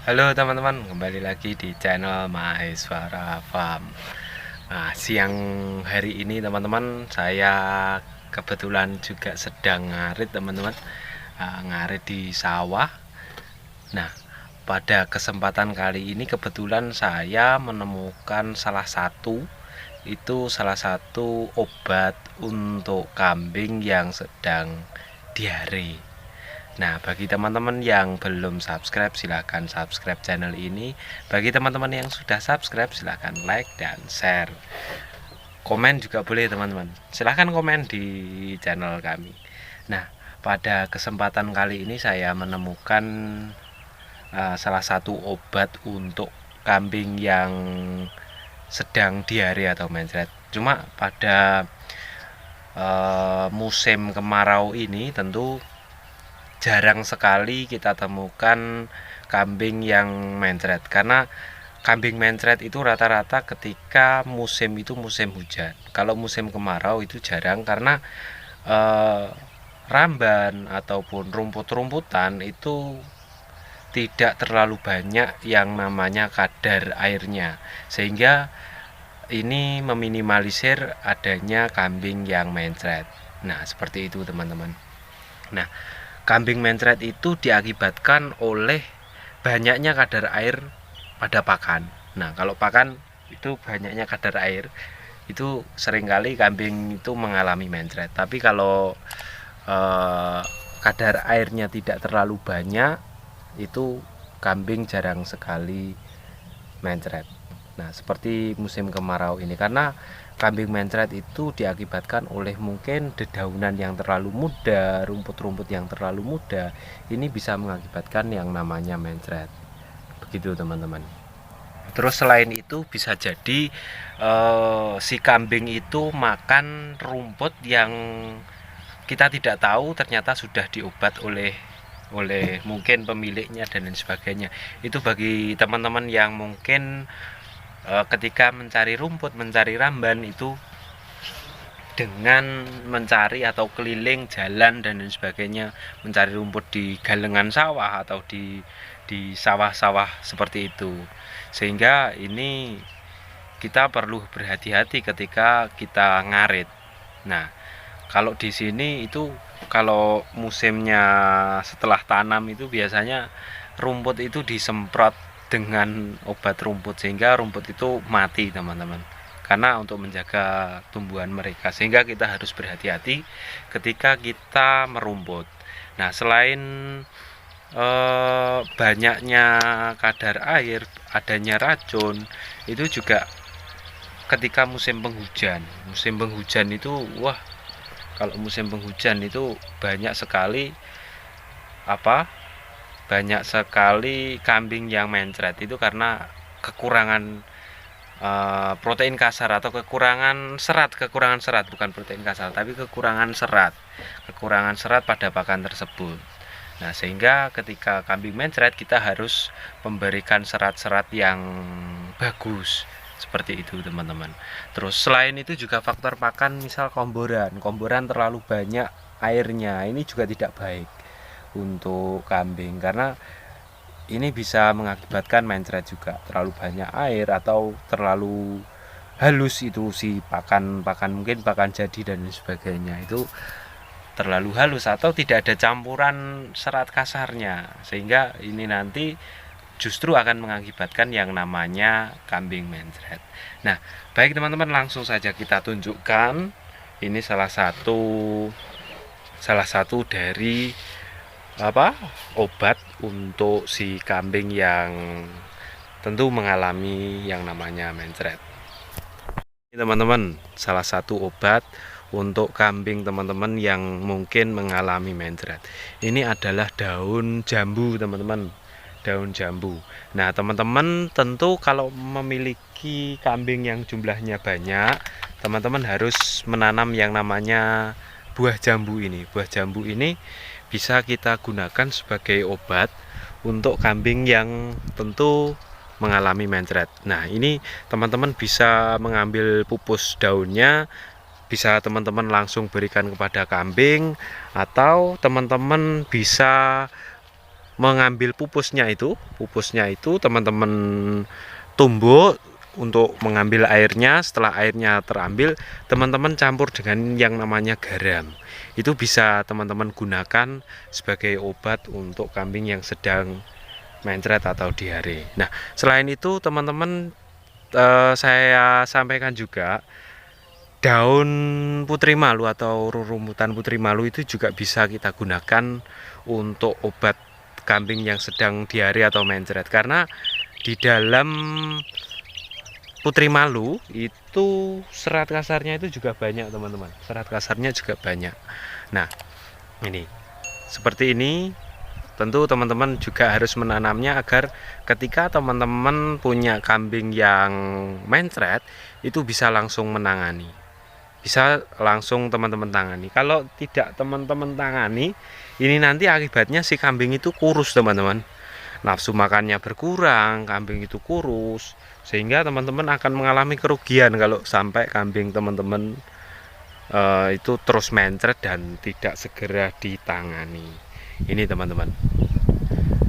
Halo teman-teman, kembali lagi di channel Maheswara Farm. Nah, siang hari ini teman-teman, saya kebetulan juga sedang ngarit teman-teman, ngarit di sawah. Nah, pada kesempatan kali ini kebetulan saya menemukan salah satu obat untuk kambing yang sedang diare. Nah, bagi teman-teman yang belum subscribe, silahkan subscribe channel ini. Bagi teman-teman yang sudah subscribe, silahkan like dan share. Komen juga boleh teman-teman. Silahkan komen di channel kami. Nah, pada kesempatan kali ini saya menemukan salah satu obat untuk kambing yang sedang diare atau mencret. Cuma pada musim kemarau ini tentu jarang sekali kita temukan kambing yang mencret, karena kambing mencret itu rata-rata ketika musim itu musim hujan. Kalau musim kemarau itu jarang karena eh, ramban ataupun rumput-rumputan itu tidak terlalu banyak yang namanya kadar airnya, sehingga ini meminimalisir adanya kambing yang mencret. Nah, seperti itu teman-teman. Nah, kambing mencret itu diakibatkan oleh banyaknya kadar air pada pakan. Nah, kalau pakan itu banyaknya kadar air, itu seringkali kambing itu mengalami mencret. Tapi kalau eh, kadar airnya tidak terlalu banyak, itu kambing jarang sekali mencret. Nah, seperti musim kemarau ini, karena kambing mencret itu diakibatkan oleh mungkin dedaunan yang terlalu muda, rumput-rumput yang terlalu muda, ini bisa mengakibatkan yang namanya mencret. Begitu teman-teman. Terus selain itu bisa jadi si kambing itu makan rumput yang kita tidak tahu ternyata sudah diobat oleh mungkin pemiliknya dan lain sebagainya. Itu bagi teman-teman yang mungkin ketika mencari rumput, mencari ramban itu dengan mencari atau keliling jalan dan lain sebagainya, mencari rumput di galengan sawah atau di sawah-sawah seperti itu. Sehingga ini kita perlu berhati-hati ketika kita ngarit. Nah, kalau di sini itu kalau musimnya setelah tanam itu biasanya rumput itu disemprot dengan obat rumput sehingga rumput itu mati teman-teman, karena untuk menjaga tumbuhan mereka, sehingga kita harus berhati-hati ketika kita merumput. Nah, selain banyaknya kadar air, adanya racun, itu juga ketika musim penghujan itu wah, kalau musim penghujan itu banyak sekali apa banyak sekali kambing yang mencret, itu karena kekurangan protein kasar atau kekurangan serat, bukan protein kasar tapi kekurangan serat pada pakan tersebut. Nah, sehingga ketika kambing mencret kita harus memberikan serat-serat yang bagus seperti itu teman-teman. Terus selain itu juga faktor pakan, misal komboran terlalu banyak airnya, ini juga tidak baik untuk kambing, karena ini bisa mengakibatkan mencret juga. Terlalu banyak air atau terlalu halus itu si pakan mungkin pakan jadi dan sebagainya, itu terlalu halus atau tidak ada campuran serat kasarnya, sehingga ini nanti justru akan mengakibatkan yang namanya kambing mencret. Nah, baik teman-teman, langsung saja kita tunjukkan. Ini salah satu dari obat untuk si kambing yang tentu mengalami yang namanya mencret. Ini teman-teman, salah satu obat untuk kambing teman-teman yang mungkin mengalami mencret. Ini adalah daun jambu teman-teman, daun jambu. Nah, teman-teman tentu kalau memiliki kambing yang jumlahnya banyak, teman-teman harus menanam yang namanya buah jambu ini. Buah jambu ini bisa kita gunakan sebagai obat untuk kambing yang tentu mengalami mencret. Nah, ini teman-teman bisa mengambil pupus daunnya, bisa teman-teman langsung berikan kepada kambing, atau teman-teman bisa mengambil pupusnya itu teman-teman tumbuk untuk mengambil airnya. Setelah airnya terambil, teman-teman campur dengan yang namanya garam. Itu bisa teman-teman gunakan sebagai obat untuk kambing yang sedang mencret atau diare. Nah, selain itu teman-teman, saya sampaikan juga daun putri malu atau rumutan putri malu itu juga bisa kita gunakan untuk obat kambing yang sedang diare atau mencret, karena di dalam putri malu itu serat kasarnya itu juga banyak teman-teman, serat kasarnya juga banyak. Nah, ini seperti ini. Tentu teman-teman juga harus menanamnya agar ketika teman-teman punya kambing yang mencret itu bisa langsung menangani, bisa langsung teman-teman tangani. Kalau tidak teman-teman tangani, ini nanti akibatnya si kambing itu kurus teman-teman, nafsu makannya berkurang, kambing itu kurus, sehingga teman-teman akan mengalami kerugian kalau sampai kambing teman-teman itu terus mencret dan tidak segera ditangani. Ini teman-teman,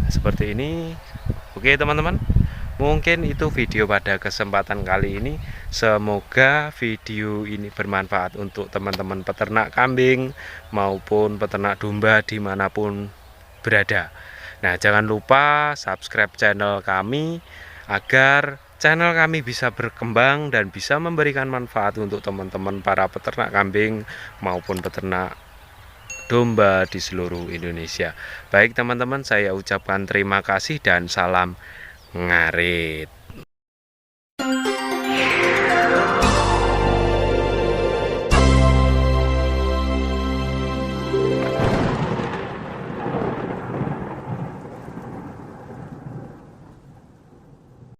seperti ini. Oke teman-teman, mungkin itu video pada kesempatan kali ini. Semoga video ini bermanfaat untuk teman-teman peternak kambing maupun peternak domba dimanapun berada. Nah, jangan lupa subscribe channel kami agar channel kami bisa berkembang dan bisa memberikan manfaat untuk teman-teman para peternak kambing maupun peternak domba di seluruh Indonesia. Baik teman-teman, saya ucapkan terima kasih dan salam ngarit.